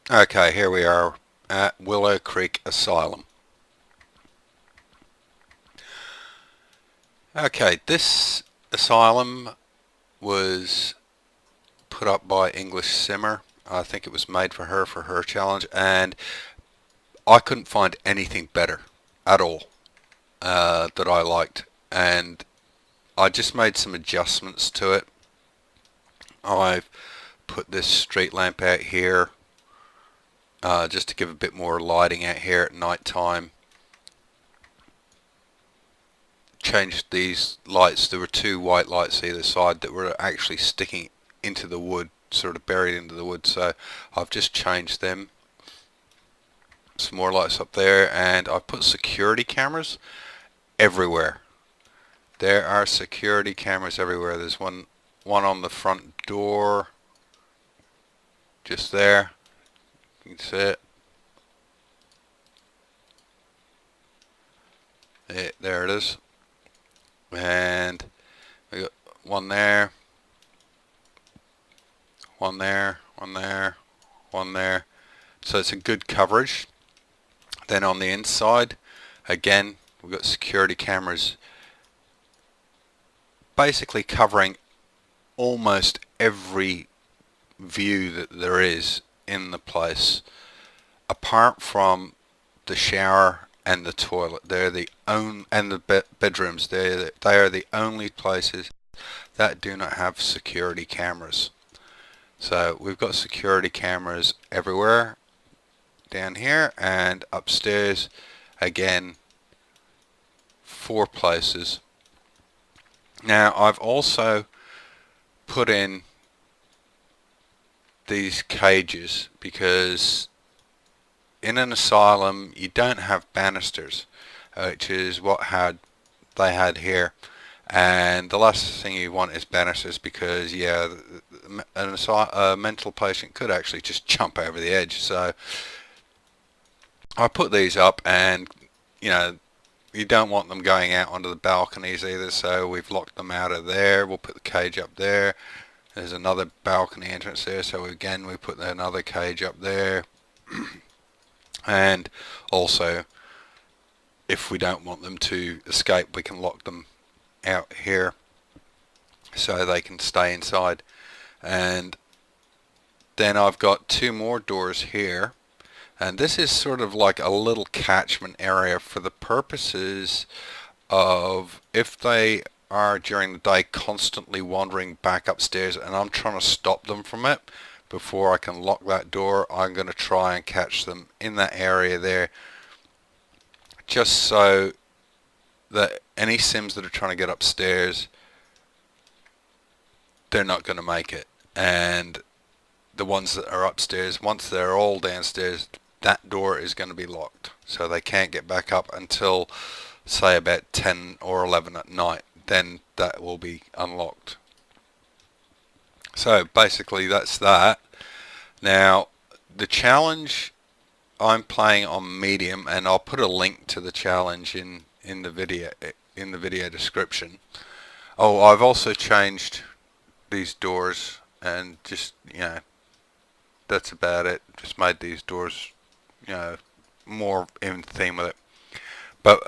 Okay, here we are at Willow Creek Asylum. Okay, this asylum was put up by English Simmer. I think it was made for her challenge, and I couldn't find anything better at all that I liked. And I just made some adjustments to it. I've put this street lamp out here just to give a bit more lighting out here at night time. Changed these lights. There were two white lights either side that were actually sticking into the wood, sort of buried into the wood, so I've just changed them. Some more lights up there, and I've put security cameras everywhere. There are security cameras everywhere. There's one on the front door, just there. You can see it. There it is. And we got one there, one there, one there, one there. So it's a good coverage. Then on the inside, again, we've got security cameras basically covering almost every view that there is in the place, apart from the shower and the toilet. They're the only, and the bedrooms. They are the only places that do not have security cameras. So we've got security cameras everywhere down here, and upstairs again 4 places. Now I've also put in these cages because in an asylum you don't have banisters, which is what they had here. And the last thing you want is banisters because, yeah, a mental patient could actually just jump over the edge. So I put these up, and you don't want them going out onto the balconies either, so we've locked them out of there. We'll put the cage up there. There's another balcony entrance there, so again we put another cage up there. And also, if we don't want them to escape, we can lock them out here so they can stay inside. And then I've got 2 more doors here, and this is sort of like a little catchment area for the purposes of if they are during the day constantly wandering back upstairs and I'm trying to stop them from it before I can lock that door. I'm going to try and catch them in that area there, just so that any Sims that are trying to get upstairs, they're not going to make it. And the ones that are upstairs, once they're all downstairs, that door is going to be locked, so they can't get back up until say about 10 or 11 at night. Then that will be unlocked. So basically that's that. Now the challenge, I'm playing on medium, and I'll put a link to the challenge in the video description. Oh, I've also changed these doors, and just that's about it. Just made these doors more in theme with it. But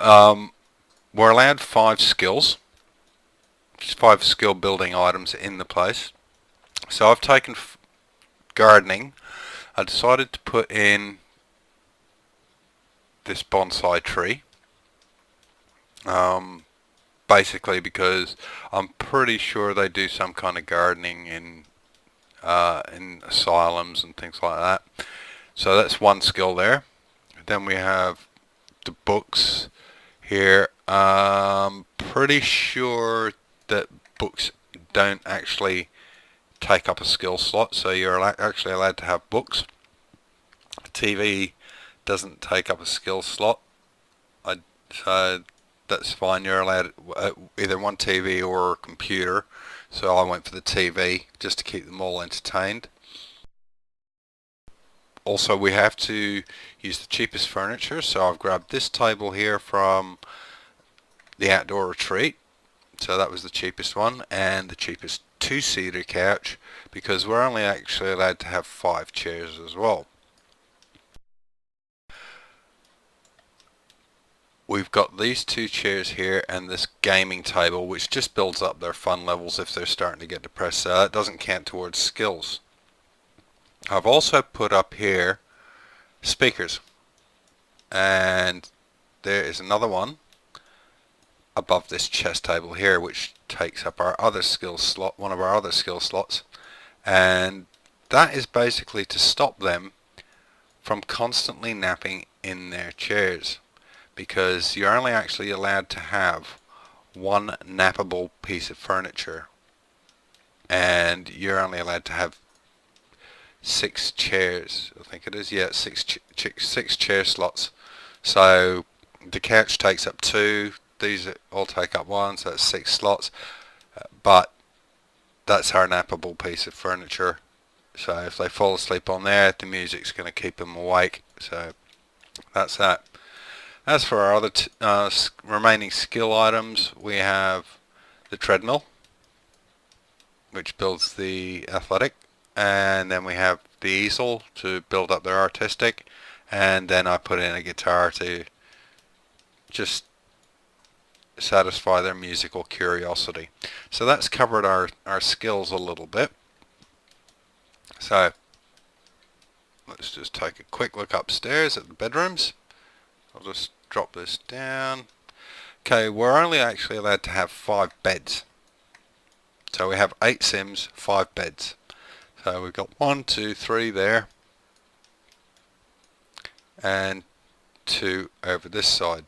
we're allowed 5 skills, just 5 skill building items in the place. So I've taken gardening. I decided to put in this bonsai tree, basically because I'm pretty sure they do some kind of gardening in asylums and things like that. So that's 1 skill there. Then we have the books here. Pretty sure that books don't actually take up a skill slot, so you're actually allowed to have books. TV doesn't take up a skill slot, so that's fine. You're allowed either one TV or a computer, so I went for the TV just to keep them all entertained. Also, we have to use the cheapest furniture, so I've grabbed this table here from the outdoor retreat. So that was the cheapest one, and the cheapest 2-seater couch, because we're only actually allowed to have 5 chairs as well. we've got these two chairs here and this gaming table, which just builds up their fun levels if they're starting to get depressed. So that doesn't count towards skills. I've also put up here speakers, and there is another one above this chess table here, which takes up our other skill slot, one of our other skill slots, and that is basically to stop them from constantly napping in their chairs, because you're only actually allowed to have one nappable piece of furniture, and you're only allowed to have 6 chairs, I think it is, yeah, six chair slots. So the couch takes up 2, these all take up 1, so that's 6 slots, but that's our nappable piece of furniture. So if they fall asleep on there, the music's going to keep them awake. So that's that. As for our other remaining skill items, we have the treadmill, which builds the athletic, and then we have the easel to build up their artistic, and then I put in a guitar to just satisfy their musical curiosity. So that's covered our skills a little bit. So let's just take a quick look upstairs at the bedrooms. I'll just drop this down. Okay, we're only actually allowed to have 5 beds. So we have 8 Sims, 5 beds. So we've got 1, 2, 3 there, and 2 over this side.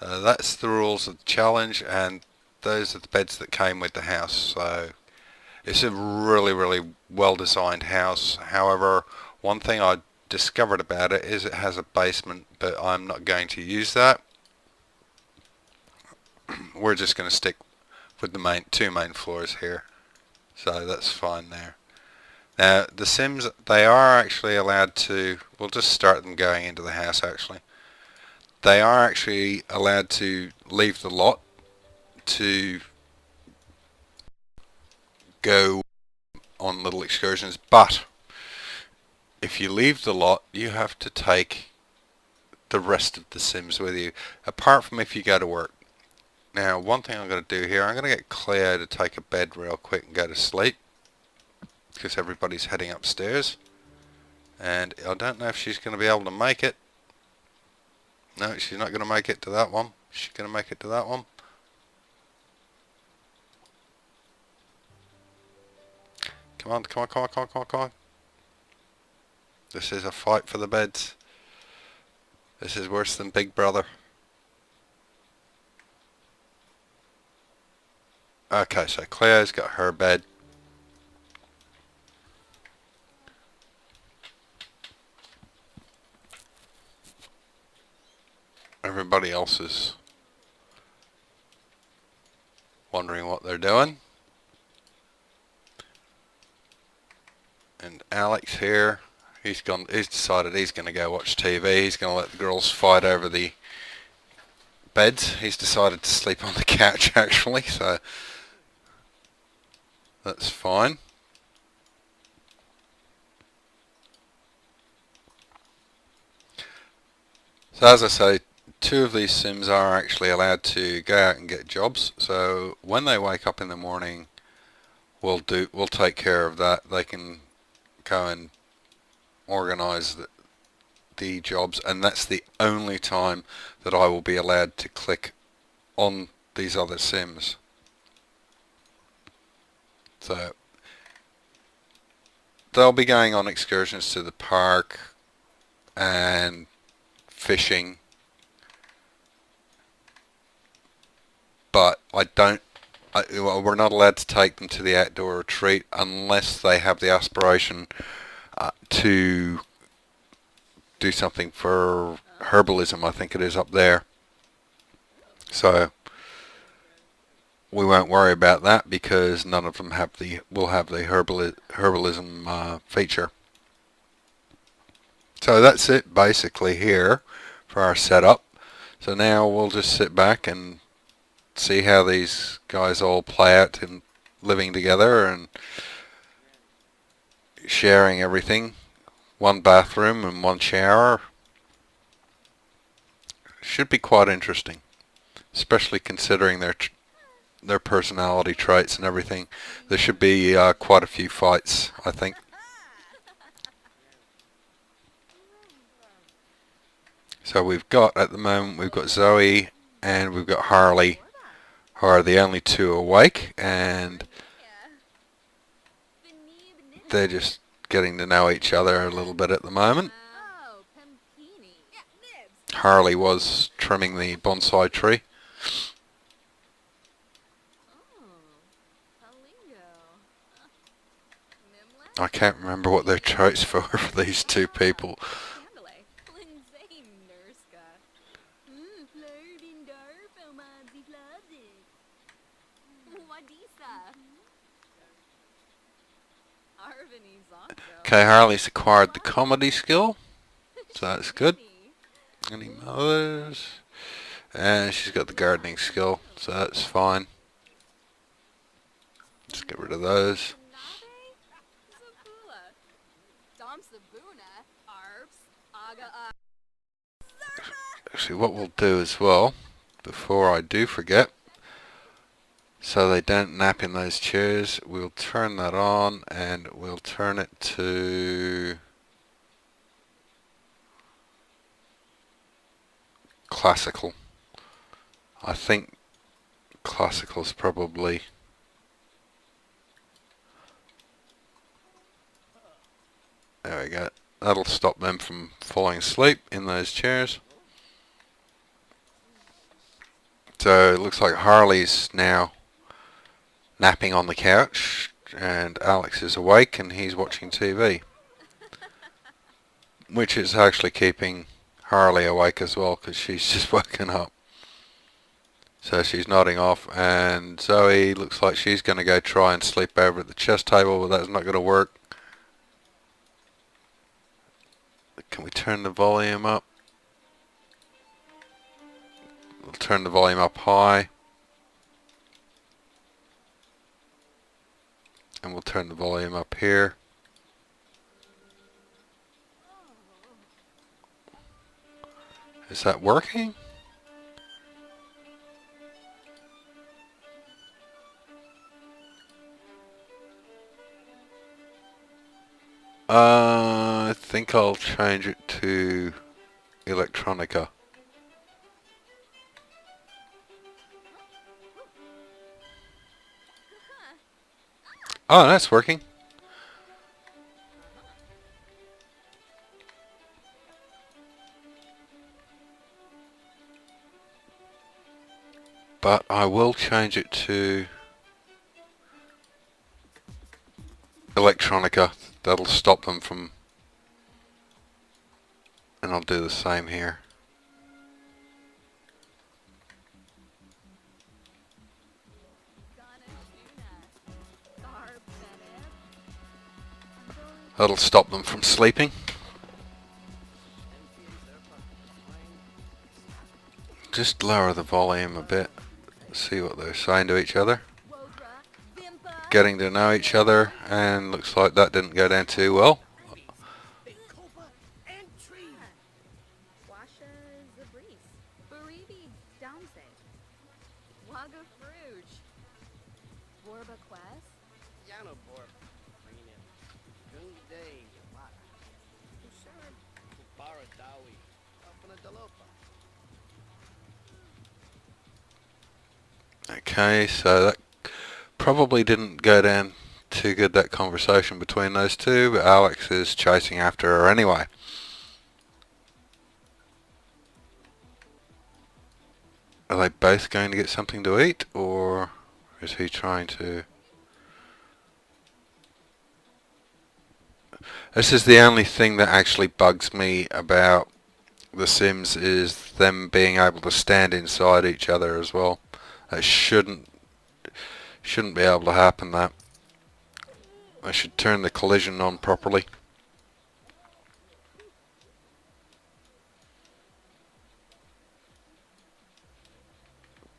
That's the rules of the challenge, and those are the beds that came with the house. So it's a really well designed house. However, one thing I discovered about it is it has a basement, but I'm not going to use that. We're just going to stick with the 2 main floors here. So that's fine there. Now the Sims, they are actually allowed to, we'll just start them going into the house actually. They are actually allowed to leave the lot to go on little excursions, but if you leave the lot, you have to take the rest of the Sims with you, apart from if you go to work. Now, one thing I'm going to do here, I'm going to get Cleo to take a bed real quick and go to sleep, because everybody's heading upstairs, and I don't know if she's going to be able to make it. No, she's not going to make it to that one. She's going to make it to that one. Come on, come on, come on, come on, come on, come on. This is a fight for the beds. This is worse than Big Brother. Okay, so Cleo's got her bed. Everybody else is wondering what they're doing. And Alex here, he's decided he's going to go watch TV. He's going to let the girls fight over the beds. He's decided to sleep on the couch actually, so that's fine. So as I say, 2 of these Sims are actually allowed to go out and get jobs. So when they wake up in the morning, we'll take care of that. They can go and organise the jobs, and that's the only time that I will be allowed to click on these other Sims. So they'll be going on excursions to the park and fishing, but we're not allowed to take them to the outdoor retreat unless they have the aspiration to do something for herbalism, I think it is up there. So we won't worry about that because none of them will have the herbalism feature. So that's it basically here for our setup. So now we'll just sit back and see how these guys all play out in living together and sharing everything. 1 bathroom and 1 shower. Should be quite interesting, especially considering their personality traits and everything. There should be quite a few fights, I think. So we've got, at the moment, we've got Zoe and we've got Harley, who are the only two awake, and they're just getting to know each other a little bit at the moment. Harley was trimming the bonsai tree. I can't remember what their traits for these two people. Okay, Harley's acquired the comedy skill, so that's good. Any mothers? And she's got the gardening skill, so that's fine. Just get rid of those. Actually, what we'll do as well, before I do forget, so they don't nap in those chairs, we'll turn that on and we'll turn it to classical. I think classical's probably... There we go. That'll stop them from falling asleep in those chairs. So it looks like Harley's now napping on the couch and Alex is awake and he's watching TV, which is actually keeping Harley awake as well because she's just woken up. So she's nodding off, and Zoe looks like she's going to go try and sleep over at the chess table, but that's not going to work. Can we turn the volume up? We'll turn the volume up high. And we'll turn the volume up here. Is that working? I think I'll change it to electronica. Oh, that's working. But I will change it to electronica. That'll stop them from... And I'll do the same here. That'll stop them from sleeping. Just lower the volume a bit. See what they're saying to each other. Getting to know each other, and looks like that didn't go down too well. Okay, so that probably didn't go down too good, that conversation between those two, but Alex is chasing after her anyway. Are they both going to get something to eat, or is he trying to... This is the only thing that actually bugs me about The Sims, is them being able to stand inside each other as well. That shouldn't be able to happen, that. I should turn the collision on properly.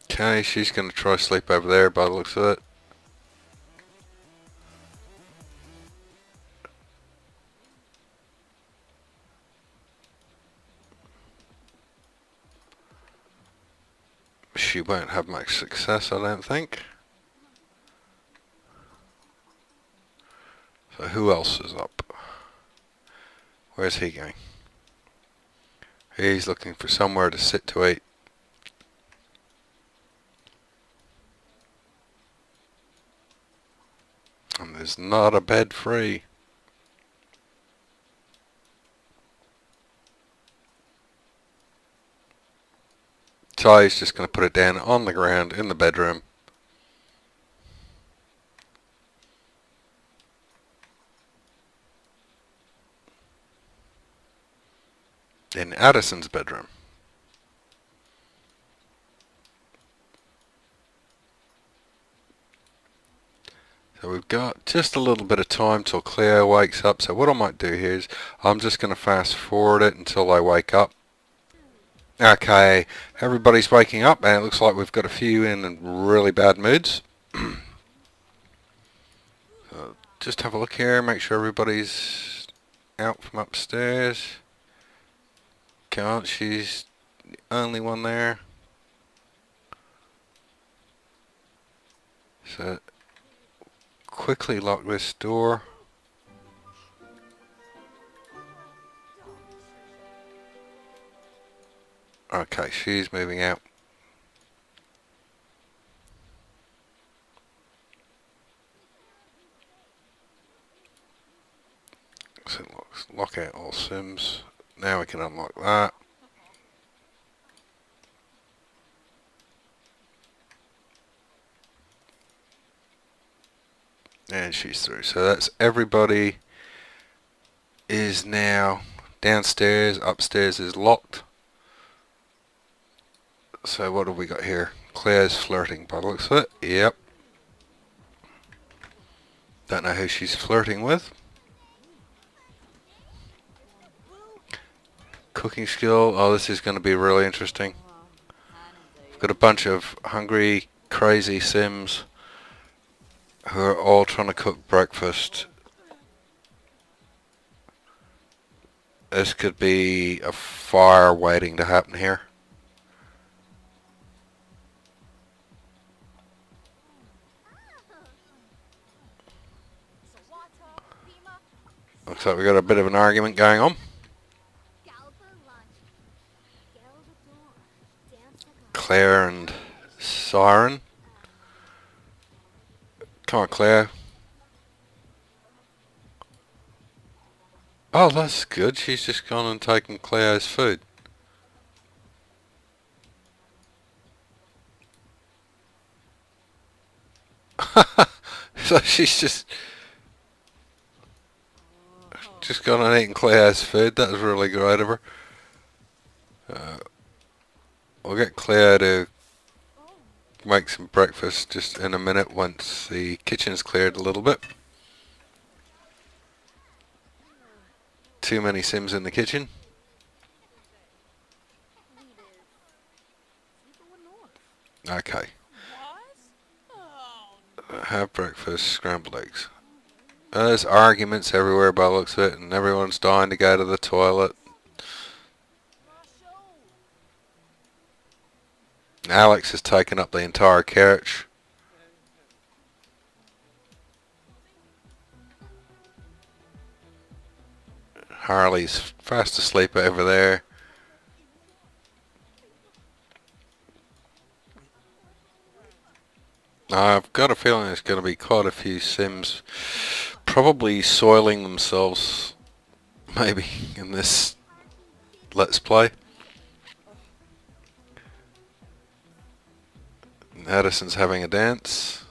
Okay, she's going to try sleep over there by the looks of it. She won't have much success, I don't think. So who else is up? Where's he going? He's looking for somewhere to sit to eat. And there's not a bed free. So he's just going to put it down on the ground in the bedroom. In Addison's bedroom. So we've got just a little bit of time till Cleo wakes up. So what I might do here is I'm just going to fast forward it until they wake up. Okay, everybody's waking up and it looks like we've got a few in really bad moods. So just have a look here, make sure everybody's out from upstairs. Can't, she's the only one there. So quickly lock this door. Okay, she's moving out. So lock out all Sims. Now we can unlock that. And she's through. So that's everybody is now downstairs. Upstairs is locked. So what have we got here? Claire's flirting by the looks of it. Yep. Don't know who she's flirting with. Cooking skill. Oh, this is going to be really interesting. We've got a bunch of hungry, crazy Sims who are all trying to cook breakfast. This could be a fire waiting to happen here. Looks like we got a bit of an argument going on. Claire and Siren. Come on, Claire. Oh, that's good. She's just gone and taken Claire's food. So she's just gone and eaten Claire's food. That was really great of her. We'll get Claire to make some breakfast just in a minute once the kitchen's cleared a little bit. Too many Sims in the kitchen. Okay. Have breakfast, scrambled eggs. There's arguments everywhere by the looks of it, and everyone's dying to go to the toilet. Alex has taken up the entire couch. Harley's fast asleep over there. I've got a feeling there's going to be quite a few Sims probably soiling themselves maybe in this Let's Play. Addison's having a dance.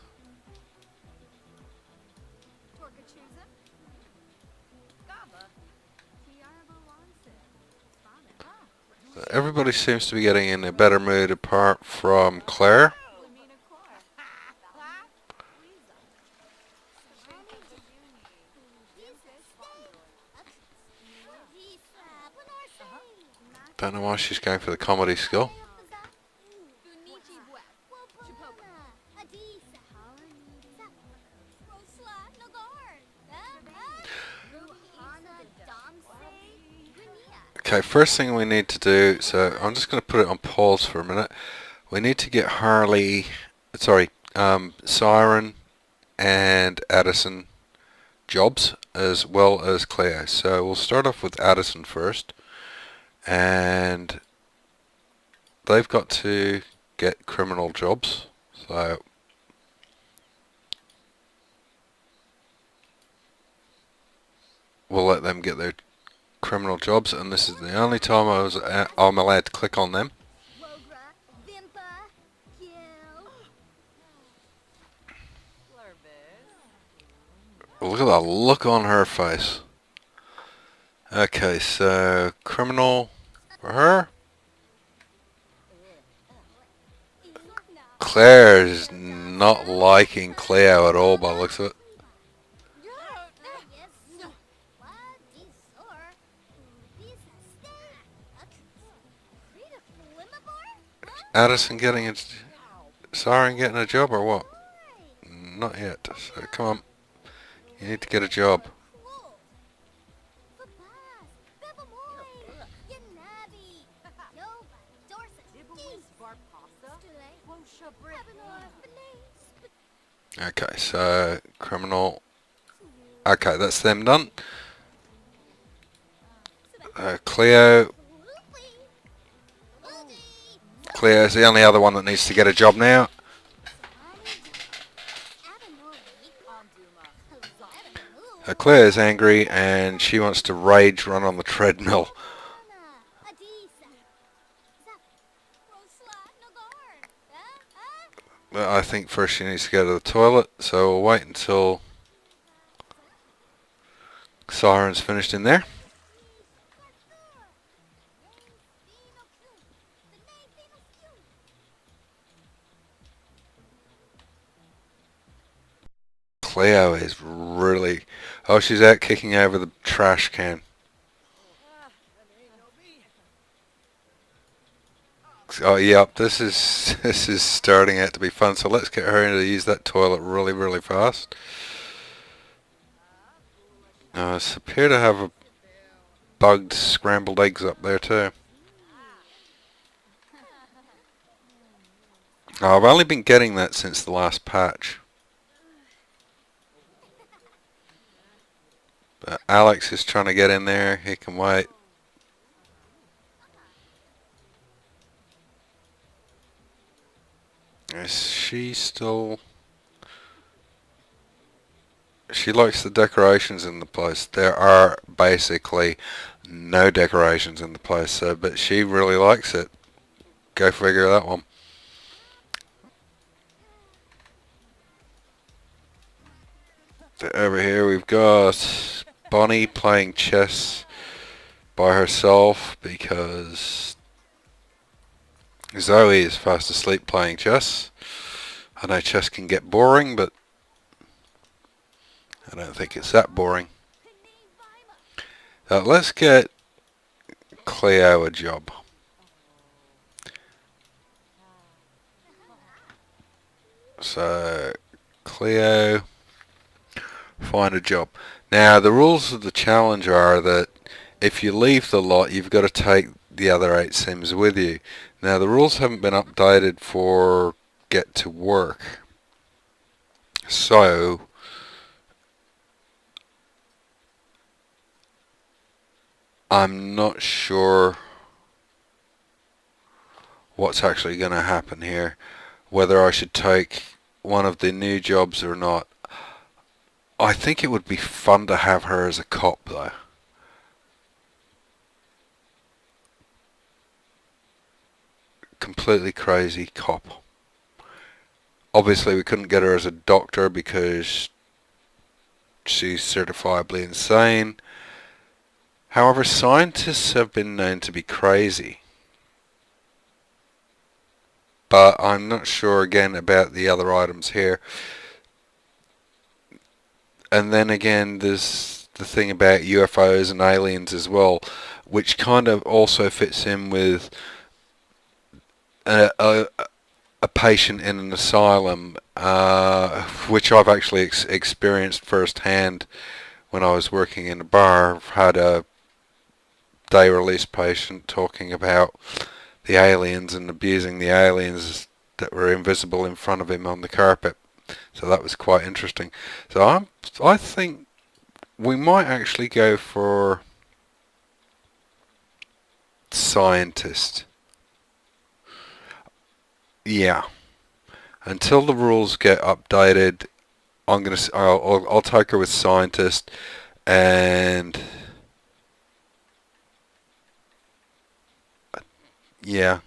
Everybody seems to be getting in a better mood apart from Claire. Don't know why she's going for the comedy skill. Okay, first thing we need to do, so I'm just going to put it on pause for a minute. We need to get Siren and Addison jobs as well as Cleo. So we'll start off with Addison first, and they've got to get criminal jobs. So we'll let them get their criminal jobs, and this is the only time I'm allowed to click on them. Look at the look on her face. Okay, so criminal for her. Claire is not liking Cleo at all by the looks of it. Addison getting a Siren getting a job or what? Not yet. So come on. You need to get a job. Okay, so criminal. Okay, that's them done. Cleo's the only other one that needs to get a job now. Claire's angry and she wants to rage run on the treadmill. But I think first she needs to go to the toilet, so we'll wait until Siren's finished in there. Cleo is really... Oh, she's out kicking over the trash can. Oh, yep, this is starting out to be fun, so let's get her in to use that toilet really, really fast. I appear to have a bugged scrambled eggs up there too. Oh, I've only been getting that since the last patch. But Alex is trying to get in there. He can wait. Is she still... She likes the decorations in the place. There are basically no decorations in the place, so, but she really likes it. Go figure that one. Over here we've got Bonnie playing chess by herself because Zoe is fast asleep playing chess. I know chess can get boring, but I don't think it's that boring. Let's get Cleo a job. So, Cleo, find a job. Now, the rules of the challenge are that if you leave the lot, you've got to take the other 8 Sims with you. Now, the rules haven't been updated for Get to Work. So, I'm not sure what's actually going to happen here. Whether I should take one of the new jobs or not. I think it would be fun to have her as a cop though. Completely crazy cop. Obviously we couldn't get her as a doctor because she's certifiably insane. However, scientists have been known to be crazy. But I'm not sure again about the other items here. And then again, there's the thing about UFOs and aliens as well, which kind of also fits in with a patient in an asylum, which I've actually experienced firsthand when I was working in a bar. I've had a day release patient talking about the aliens and abusing the aliens that were invisible in front of him on the carpet. So that was quite interesting. So I think we might actually go for scientist. Yeah. Until the rules get updated, I'll take her with scientist, and yeah,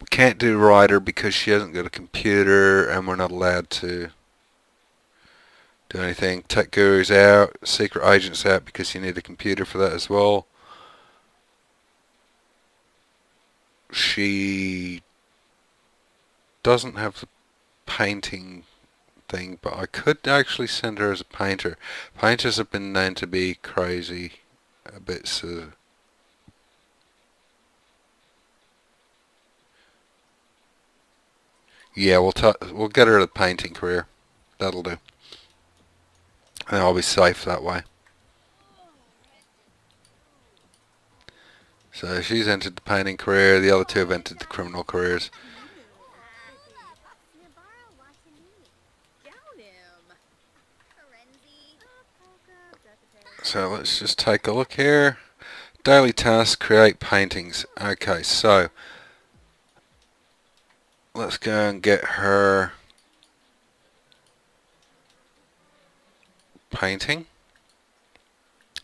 we can't do writer because she hasn't got a computer, and we're not allowed to do anything. Tech guru's out, secret agent's out because you need a computer for that as well. She doesn't have the painting thing, but I could actually send her as a painter. Painters have been known to be crazy a bit, so yeah, we'll get her a painting career. That'll do, and I'll be safe that way. So she's entered the painting career. The other two have entered the criminal careers. So let's just take a look here. Daily task, create paintings. Okay, so let's go and get her painting.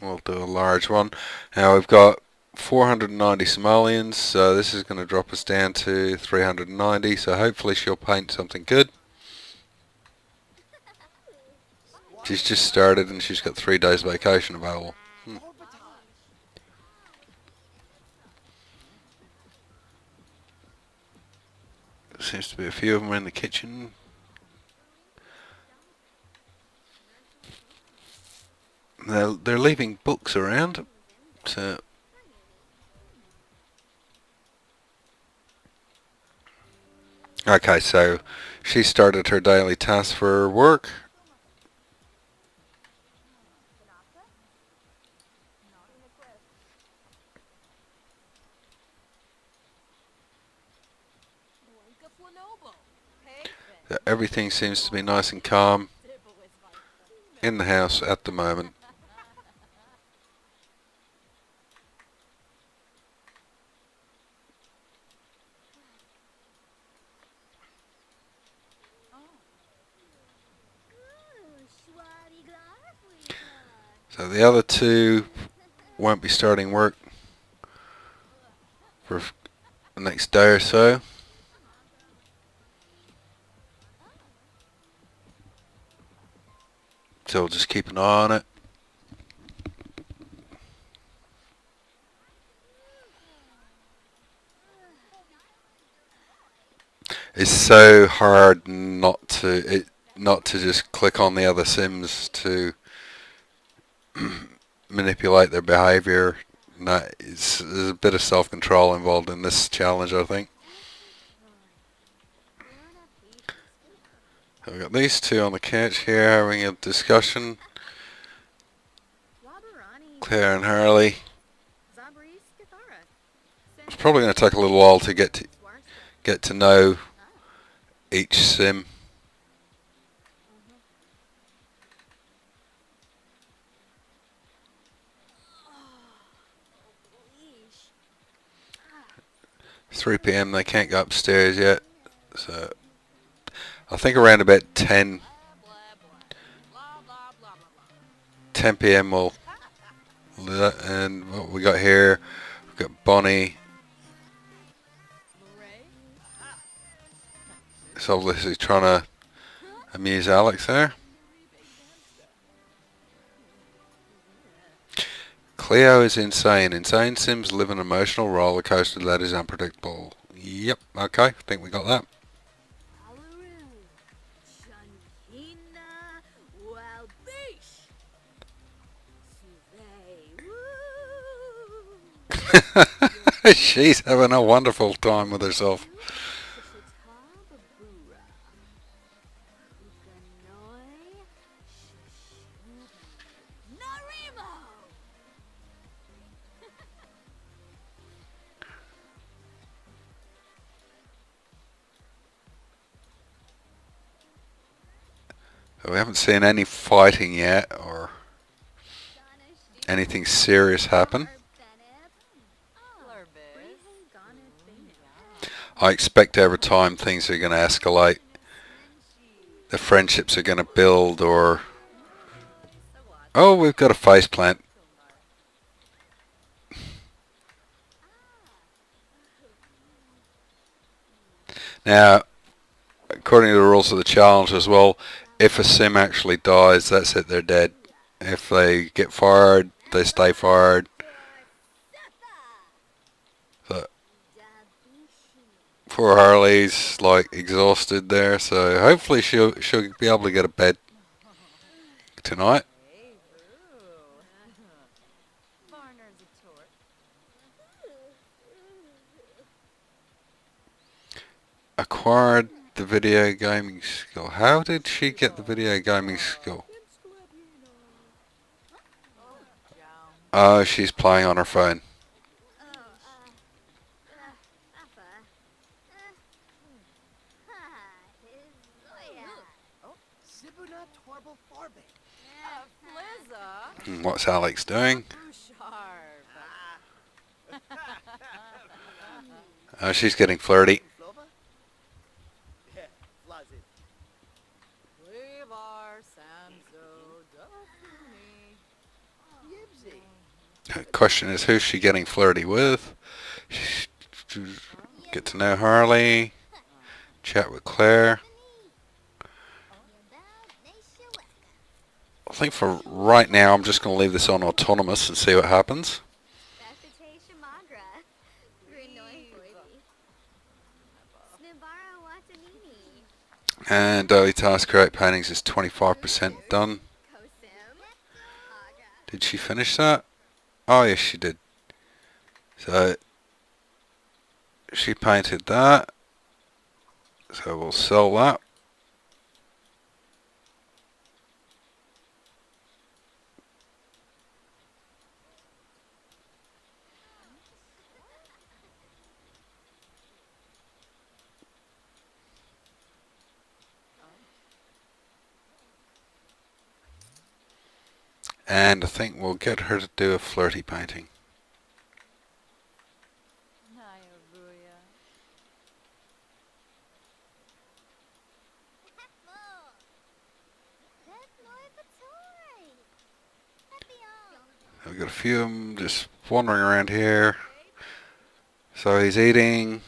We'll do a large one. Now we've got 490 Somalians, so this is going to drop us down to 390, so hopefully she'll paint something good. She's just started and she's got 3 days vacation available. Seems to be a few of them in the kitchen. They're leaving books around, so okay, so she started her daily task for work. Everything seems to be nice and calm in the house at the moment. So the other two won't be starting work for the next day or so. So we'll just keep an eye on it. It's so hard not to just click on the other Sims to manipulate their behaviour. No, there's a bit of self-control involved in this challenge, I think. So we've got these two on the couch here having a discussion. Claire and Harley. It's probably going to take a little while to get to know each Sim. It's 3 p.m. They can't go upstairs yet, so I think around about 10 p.m. we'll do that. And what we got here, we've got Bonnie. It's obviously trying to amuse Alex there. Cleo is insane. Insane Sims live an emotional roller coaster that is unpredictable. Yep, okay, I think we got that. She's having a wonderful time with herself. We haven't seen any fighting yet or anything serious happen. I expect over time things are going to escalate. The friendships are going to build or... Oh, we've got a faceplant. Now, according to the rules of the challenge as well, if a sim actually dies, that's it, they're dead. If they get fired, they stay fired. So, poor Harley's like exhausted there, so hopefully she'll be able to get a bed tonight. Acquired the video gaming skill. How did she get the video gaming skill? Oh, she's playing on her phone. What's Alex doing? Oh, she's getting flirty. The question is, who's she getting flirty with? Get to know Harley. Chat with Claire. I think for right now, I'm just going to leave this on autonomous and see what happens. And daily task create paintings is 25% done. Did she finish that? Oh yes, she did. So she painted that. So we'll sell that. And I think we'll get her to do a flirty painting. We've got a few of them just wandering around here. So he's eating.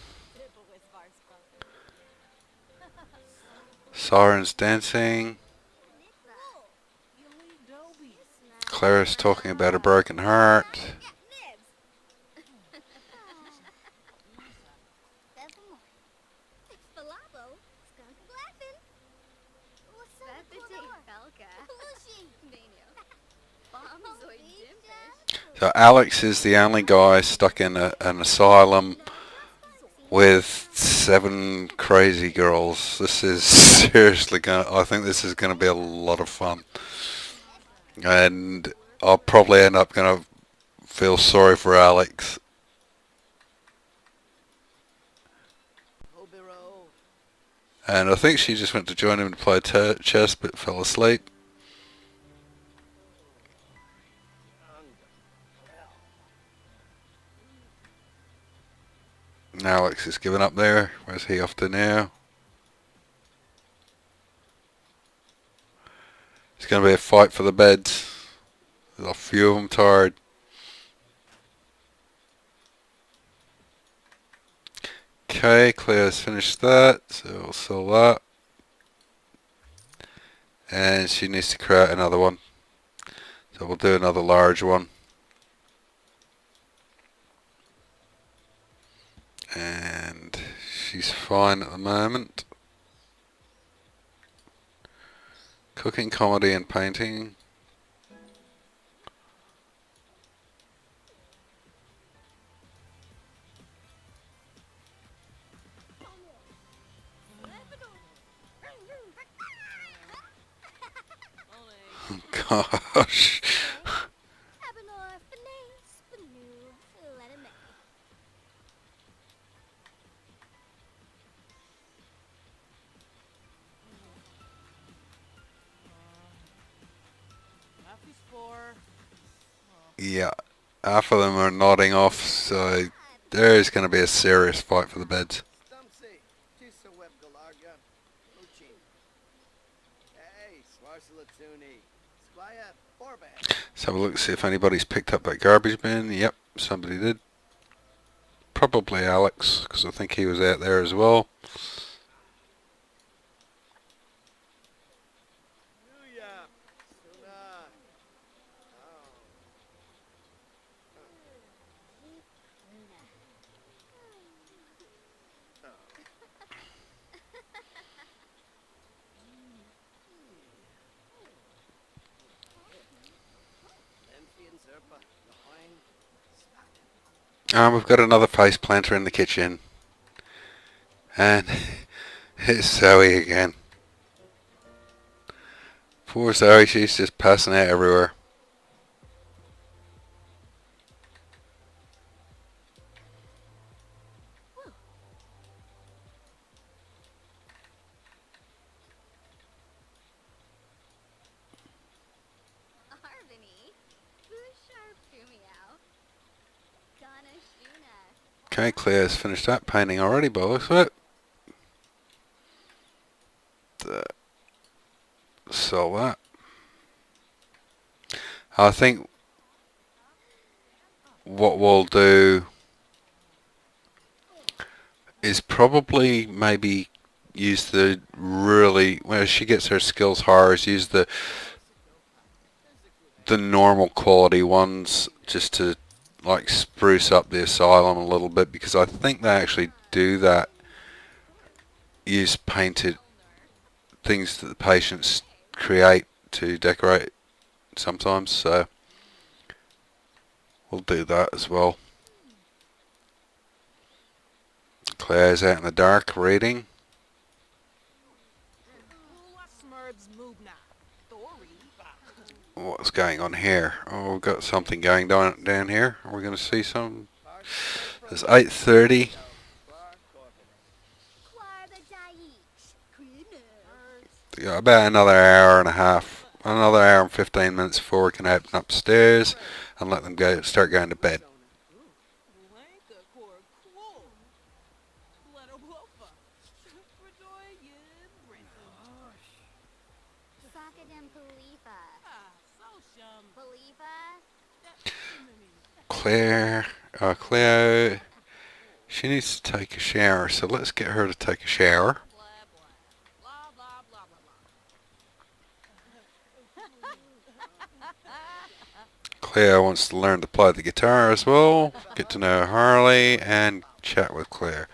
Siren's dancing. Clara's talking about a broken heart. So Alex is the only guy stuck in an asylum with 7 crazy girls. This is seriously I think this is gonna be a lot of fun. And I'll probably end up gonna feel sorry for Alex. And I think she just went to join him to play chess but fell asleep. And Alex is giving up there. Where's he off to now? It's going to be a fight for the beds. There's a few of them tired. Okay, Claire's finished that, so we'll sell that. And she needs to create another one. So we'll do another large one. And she's fine at the moment. Cooking, comedy and painting. Gosh. Yeah, half of them are nodding off, so there's going to be a serious fight for the beds. Let's have a look, see if anybody's picked up that garbage bin. Yep, somebody did. Probably Alex, because I think he was out there as well. We've got another face planter in the kitchen. And it's Zoe again. Poor Zoe, she's just passing out everywhere. Okay, Claire's finished that painting already, by the looks of it. Sell that. I think what we'll do is probably maybe use the really, when she gets her skills higher, is use the normal quality ones just to like spruce up the asylum a little bit, because I think they actually do that, use painted things that the patients create to decorate sometimes, so we'll do that as well. Claire's out in the dark reading. What's going on here? Oh, we've got something going down here. Are we going to see some? It's 8:30. Yeah, about another hour and a half, another hour and 15 minutes before we can open upstairs and let them start going to bed. Cleo, she needs to take a shower, so let's get her to take a shower. Cleo wants to learn to play the guitar as well, get to know Harley, and chat with Claire.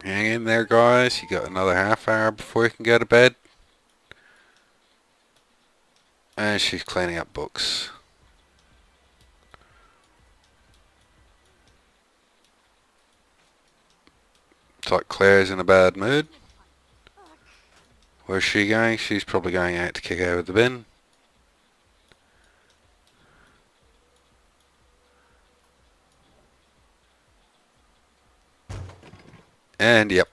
Hang in there, guys. You got another half hour before you can go to bed. And she's cleaning up books. It's like Claire's in a bad mood. Where's she going? She's probably going out to kick over the bin. And yep.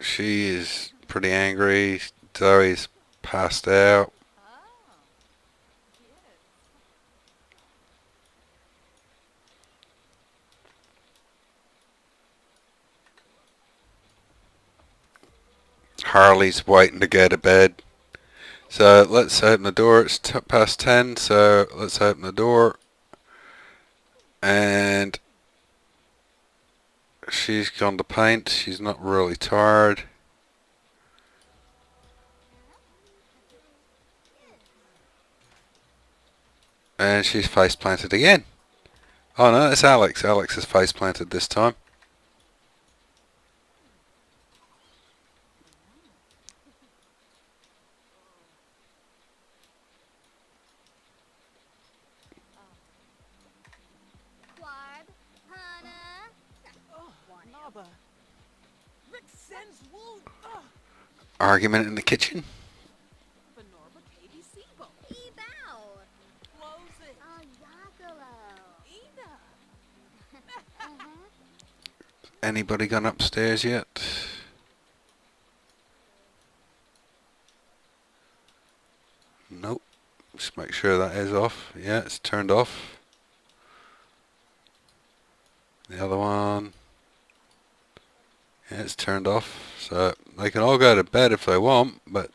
She is pretty angry. Zoe's passed out. Harley's waiting to go to bed. So let's open the door. It's past 10, so let's open the door. And she's gone to paint. She's not really tired. And she's face planted again. Oh no, it's Alex. Alex is face planted this time. Argument in the kitchen. Anybody gone upstairs yet? Nope. Just make sure that is off. Yeah, it's turned off. The other one. Yeah, it's turned off. So they can all go to bed if they want, but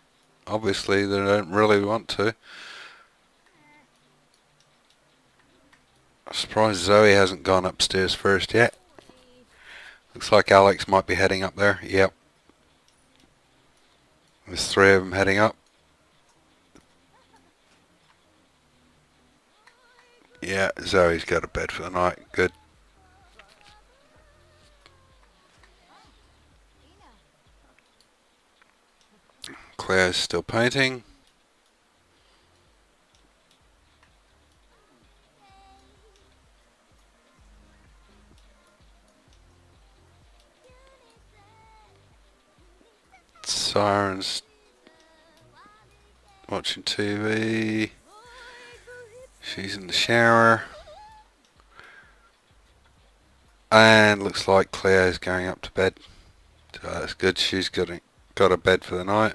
obviously they don't really want to. I'm surprised Zoe hasn't gone upstairs first yet. Looks like Alex might be heading up there. Yep. There's three of them heading up. Yeah, Zoe's got to bed for the night. Good. Claire's still painting. Siren's watching TV. She's in the shower. And looks like Claire's going up to bed. So that's good. She's got a bed for the night.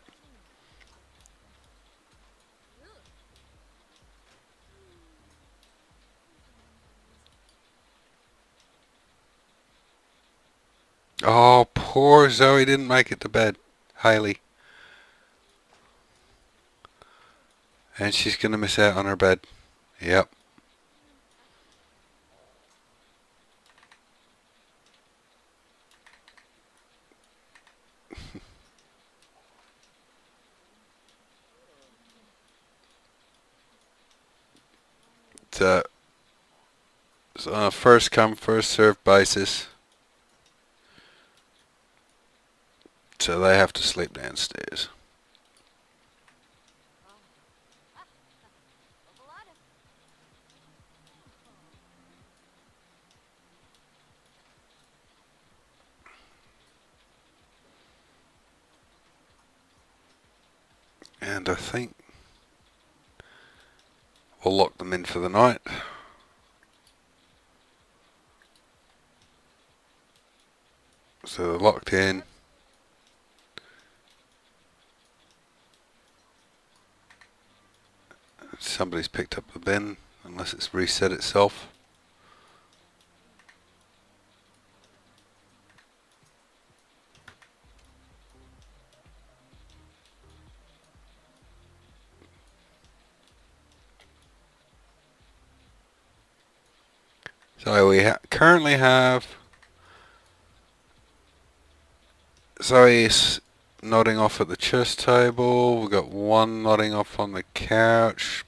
Oh, poor Zoe didn't make it to bed. Hayley. And she's going to miss out on her bed. Yep. So, it's on a first come, first served basis. So they have to sleep downstairs. And I think we'll lock them in for the night. So they're locked in. Somebody's picked up the bin, unless it's reset itself. So we currently have Zoe's nodding off at the chess table. We've got one nodding off on the couch.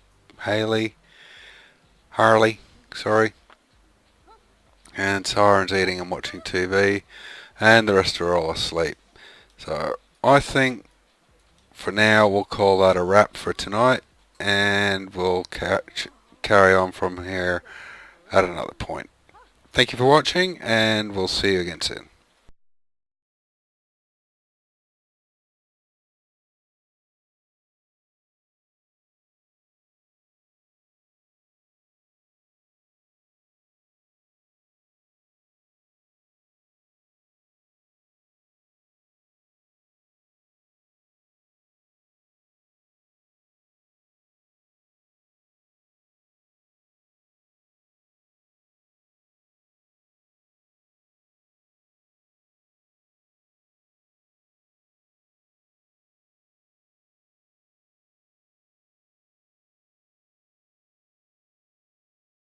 Harley, sorry. And Siren's eating and watching TV. And the rest are all asleep. So I think for now we'll call that a wrap for tonight. And we'll carry on from here at another point. Thank you for watching, and we'll see you again soon.